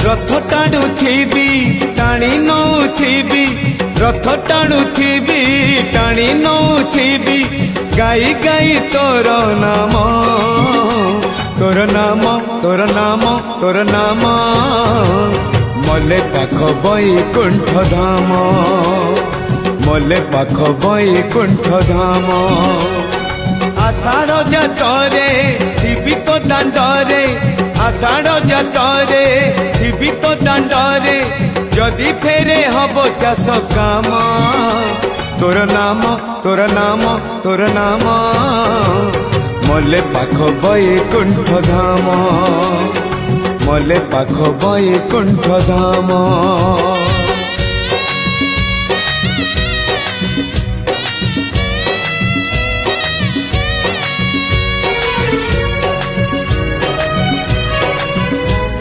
रथ टाणुथिबी टाणी नौथिबी रथ टाणुथिबी टाणी नौथिबी गाई गाई तोर नाम तोर नाम तोर नाम तोर नाम मले पाख बैकुंठ धाम मले पाख बैकुंठ धाम आषाढ़ जातरे थिबी तो दांडरे आषाढ़ जातरे थिबी तो दांडरे जदि फेरे हब चाष काम तोर नाम तोर नाम तोर नाम मले पाख बैकुंठ धाम मले पाख बैकुंठ धाम।